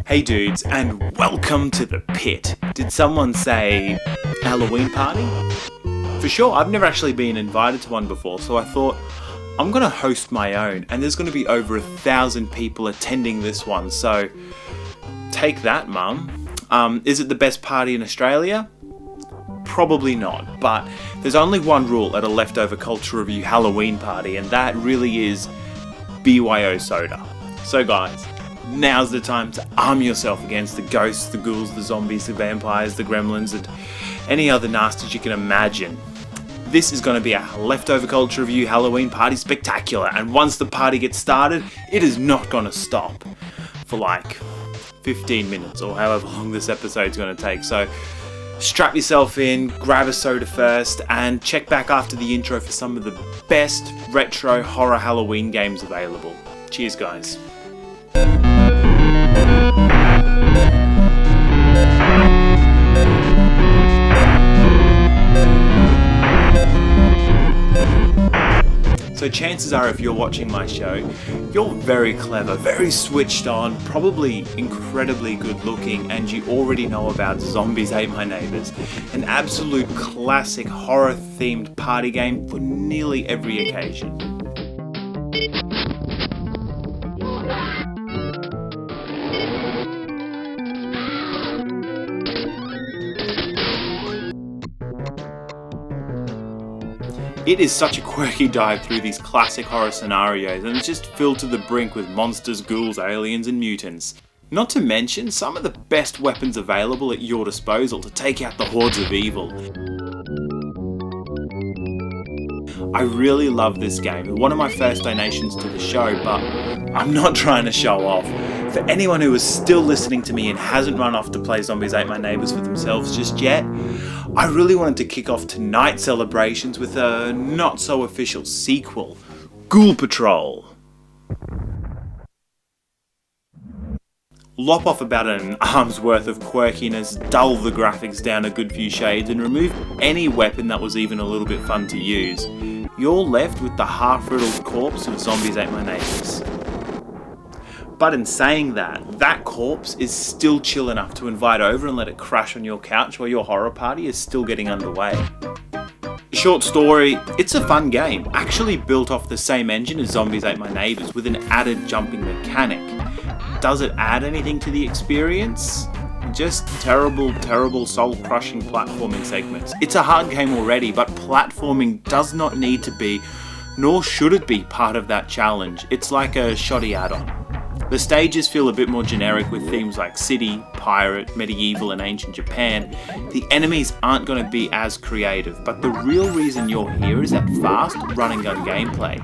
Hey dudes, and welcome to the pit. Did someone say Halloween party? For sure, I've never actually been invited to one before, so I thought I'm gonna host my own, and there's gonna be over 1,000 people attending this one, so take that, mum. Is it the best party in Australia? Probably not, but there's only one rule at a Leftover Culture Review Halloween party, and that really is BYO soda. So guys, now's the time to arm yourself against the ghosts, the ghouls, the zombies, the vampires, the gremlins, and any other nasties you can imagine. This is going to be a Leftover Culture Review Halloween party spectacular, and once the party gets started, it is not going to stop for like 15 minutes or however long this episode's going to take. So strap yourself in, grab a soda first, and check back after the intro for some of the best retro horror Halloween games available. Cheers, guys. So chances are, if you're watching my show, you're very clever, very switched on, probably incredibly good looking, and you already know about Zombies Ate My Neighbors, an absolute classic horror themed party game for nearly every occasion. It is such a quirky dive through these classic horror scenarios, and it's just filled to the brink with monsters, ghouls, aliens, and mutants. Not to mention some of the best weapons available at your disposal to take out the hordes of evil. I really love this game, one of my first donations to the show, but I'm not trying to show off. For anyone who is still listening to me and hasn't run off to play Zombies Ate My Neighbors for themselves just yet, I really wanted to kick off tonight's celebrations with a not-so-official sequel, Ghoul Patrol. Lop off about an arm's worth of quirkiness, dull the graphics down a good few shades, and remove any weapon that was even a little bit fun to use. You're left with the half-riddled corpse of Zombies Ate My Neighbors. But in saying that, that corpse is still chill enough to invite over and let it crash on your couch while your horror party is still getting underway. Short story, it's a fun game, actually built off the same engine as Zombies Ate My Neighbors with an added jumping mechanic. Does it add anything to the experience? Just terrible soul-crushing platforming segments. It's a hard game already, but platforming does not need to be, nor should it be, part of that challenge. It's like a shoddy add-on. The stages feel a bit more generic with themes like city, pirate, medieval and ancient Japan. The enemies aren't going to be as creative, but the real reason you're here is that fast run and gun gameplay.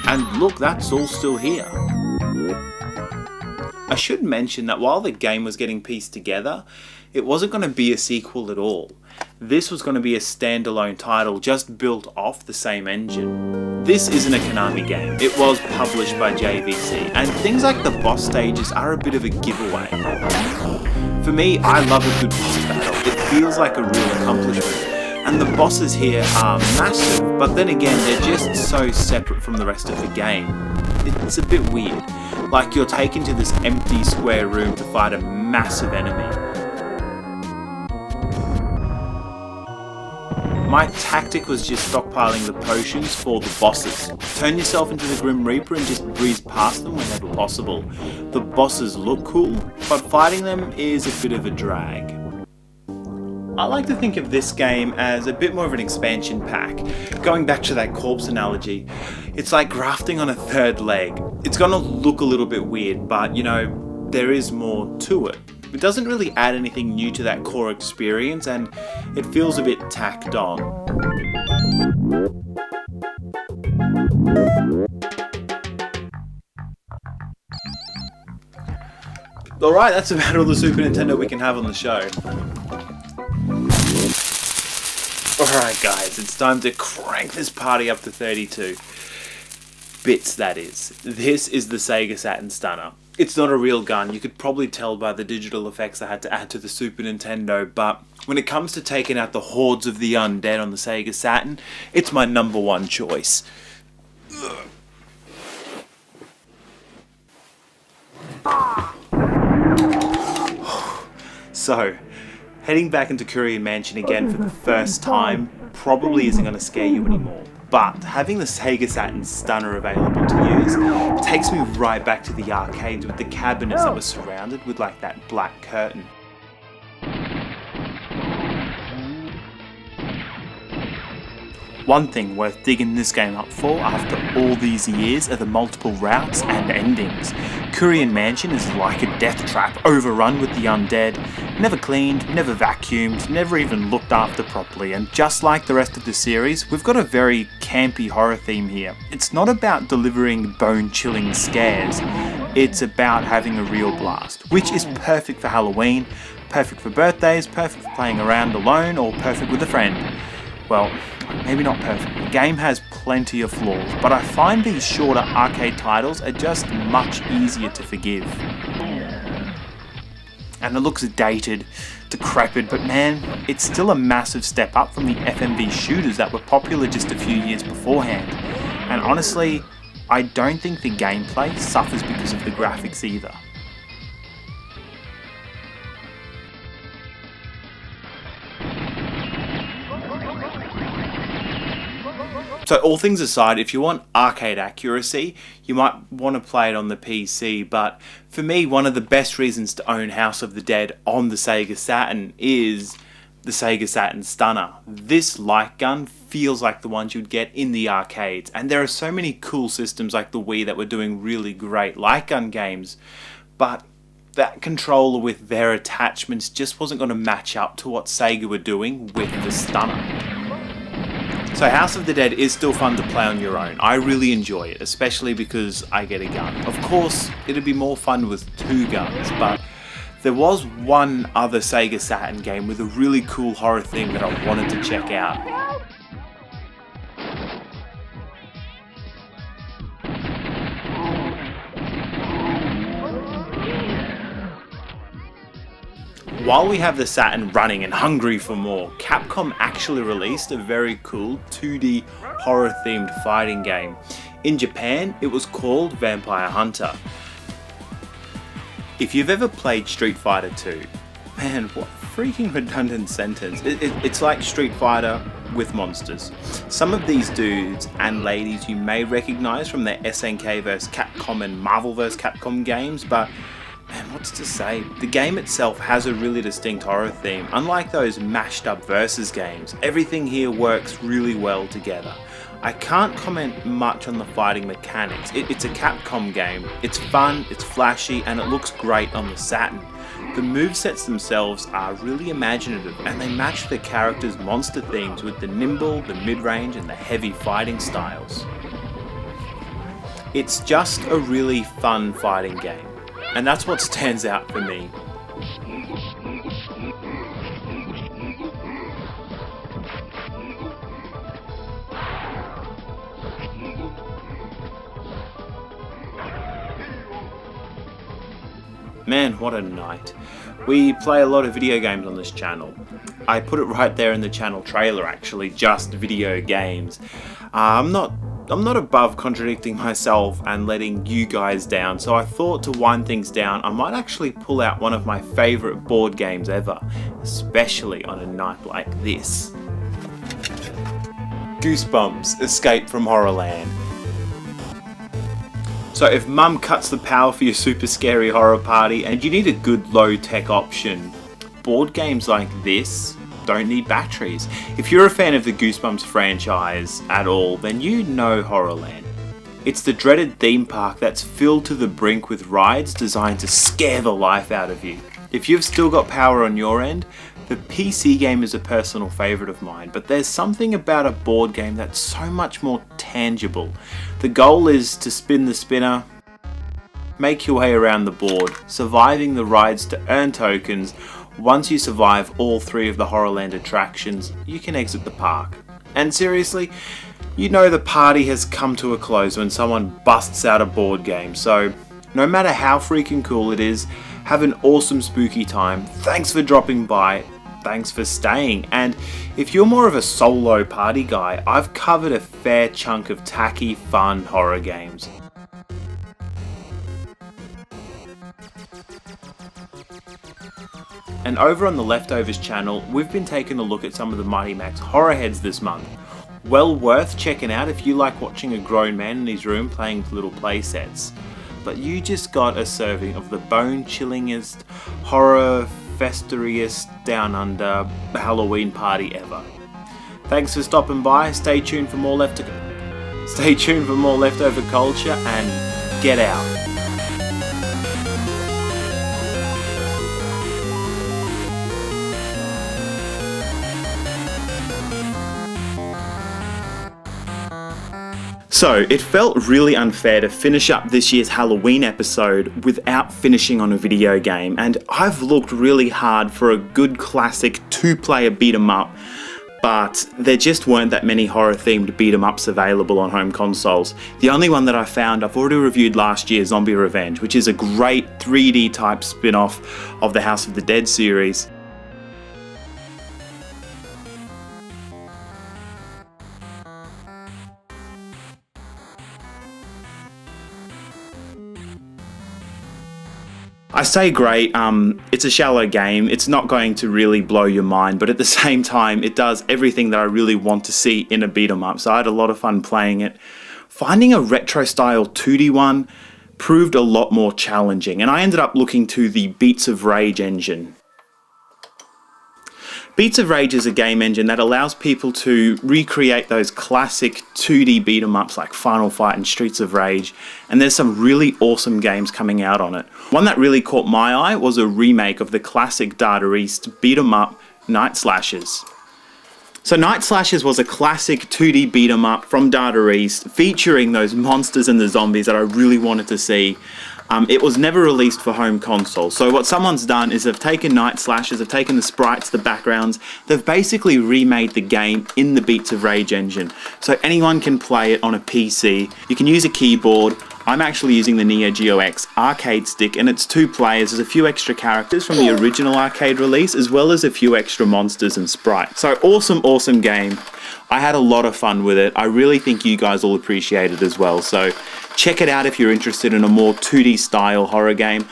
And look, that's all still here. I should mention that while the game was getting pieced together, it wasn't going to be a sequel at all. This was going to be a standalone title just built off the same engine. This isn't a Konami game, it was published by JVC, and things like the boss stages are a bit of a giveaway. For me, I love a good boss battle, it feels like a real accomplishment, and the bosses here are massive, but then again they're just so separate from the rest of the game. It's a bit weird, like you're taken to this empty square room to fight a massive enemy. My tactic was just stockpiling the potions for the bosses. Turn yourself into the Grim Reaper and just breeze past them whenever possible. The bosses look cool, but fighting them is a bit of a drag. I like to think of this game as a bit more of an expansion pack. Going back to that corpse analogy, it's like grafting on a third leg. It's gonna look a little bit weird, but you know, there is more to it. It doesn't really add anything new to that core experience, and it feels a bit tacked on. Alright, that's about all the Super Nintendo we can have on the show. Alright guys, it's time to crank this party up to 32 bits, that is. This is the Sega Saturn Stunner. It's not a real gun, you could probably tell by the digital effects I had to add to the Super Nintendo, but when it comes to taking out the hordes of the undead on the Sega Saturn, it's my number one choice. Ugh. So, heading back into Korean Mansion again for the first time probably isn't going to scare you anymore. But having the Sega Saturn Stunner available to use takes me right back to the arcades with the cabinets that were surrounded with like that black curtain. One thing worth digging this game up for after all these years are the multiple routes and endings. Korean Mansion is like a death trap overrun with the undead, never cleaned, never vacuumed, never even looked after properly, and just like the rest of the series, we've got a very campy horror theme here. It's not about delivering bone-chilling scares, it's about having a real blast, which is perfect for Halloween, perfect for birthdays, perfect for playing around alone, or perfect with a friend. Well, maybe not perfect. The game has plenty of flaws, but I find these shorter arcade titles are just much easier to forgive. And it looks dated, decrepit, but man, it's still a massive step up from the FMV shooters that were popular just a few years beforehand. And honestly, I don't think the gameplay suffers because of the graphics either. So all things aside, if you want arcade accuracy, you might want to play it on the PC, but for me, one of the best reasons to own House of the Dead on the Sega Saturn is the Sega Saturn Stunner. This light gun feels like the ones you'd get in the arcades, and there are so many cool systems like the Wii that were doing really great light gun games, but that controller with their attachments just wasn't going to match up to what Sega were doing with the Stunner. So House of the Dead is still fun to play on your own. I really enjoy it, especially because I get a gun. Of course, it'd be more fun with 2 guns, but there was one other Sega Saturn game with a really cool horror theme that I wanted to check out. While we have the Saturn running and hungry for more, Capcom actually released a very cool 2D horror-themed fighting game. In Japan, it was called Vampire Hunter. If you've ever played Street Fighter 2, man, what freaking redundant sentence. It's like Street Fighter with monsters. Some of these dudes and ladies you may recognize from their SNK vs Capcom and Marvel vs Capcom games, but man, what's to say? The game itself has a really distinct horror theme. Unlike those mashed up versus games, everything here works really well together. I can't comment much on the fighting mechanics. It's a Capcom game. It's fun, it's flashy, and it looks great on the Saturn. The movesets themselves are really imaginative, and they match the characters' monster themes with the nimble, the mid-range, and the heavy fighting styles. It's just a really fun fighting game. And that's what stands out for me. Man, what a night. We play a lot of video games on this channel. I put it right there in the channel trailer actually, just video games. I'm not above contradicting myself and letting you guys down, so I thought to wind things down, I might actually pull out one of my favourite board games ever, especially on a night like this. Goosebumps Escape from Horrorland. So if mum cuts the power for your super scary horror party and you need a good low-tech option, board games like this don't need batteries. If you're a fan of the Goosebumps franchise at all, then you know Horrorland. It's the dreaded theme park that's filled to the brink with rides designed to scare the life out of you. If you've still got power on your end, the PC game is a personal favourite of mine, but there's something about a board game that's so much more tangible. The goal is to spin the spinner, make your way around the board, surviving the rides to earn tokens. Once you survive all 3 of the Horrorland attractions, you can exit the park. And seriously, you know the party has come to a close when someone busts out a board game, so no matter how freaking cool it is, have an awesome spooky time. Thanks for dropping by, thanks for staying, and if you're more of a solo party guy, I've covered a fair chunk of tacky, fun horror games. and over on the Leftovers channel, we've been taking a look at some of the Mighty Max horror heads this month. Well worth checking out if you like watching a grown man in his room playing with little play sets. But you just got a serving of the bone-chillingest, horror-festeriest, down under Halloween party ever. Thanks for stopping by. Stay tuned for more leftover culture and get out. So, it felt really unfair to finish up this year's Halloween episode without finishing on a video game, and I've looked really hard for a good classic two-player beat-em-up, but there just weren't that many horror-themed beat-em-ups available on home consoles. The only one that I found, I've already reviewed last year, Zombie Revenge, which is a great 3D type spin-off of the House of the Dead series. I say great, it's a shallow game, it's not going to really blow your mind, but at the same time it does everything that I really want to see in a beat 'em up, so I had a lot of fun playing it. Finding a retro style 2D one proved a lot more challenging, and I ended up looking to the Beats of Rage engine. Beats of Rage is a game engine that allows people to recreate those classic 2D beat-em-ups like Final Fight and Streets of Rage, and there's some really awesome games coming out on it. One that really caught my eye was a remake of the classic Data East beat-em-up Night Slashers. So Night Slashers was a classic 2D beat-em-up from Data East featuring those monsters and the zombies that I really wanted to see. It was never released for home console, so what someone's done is they've taken Night Slashers, they've taken the sprites, the backgrounds, they've basically remade the game in the Beats of Rage engine, so anyone can play it on a PC. You can use a keyboard. I'm actually using the Neo Geo X arcade stick, and it's 2 players. There's a few extra characters from the original arcade release, as well as a few extra monsters and sprites. So awesome game. I had a lot of fun with it. I really think you guys will appreciate it as well. So check it out if you're interested in a more 2D style horror game.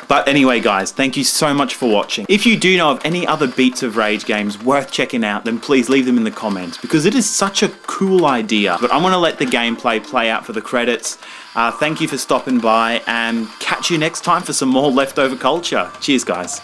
But anyway guys, thank you so much for watching. If you do know of any other Beats of Rage games worth checking out, then please leave them in the comments, because it is such a cool idea. But I'm going to let the gameplay play out for the credits. Thank you for stopping by, and catch you next time for some more leftover culture. Cheers guys.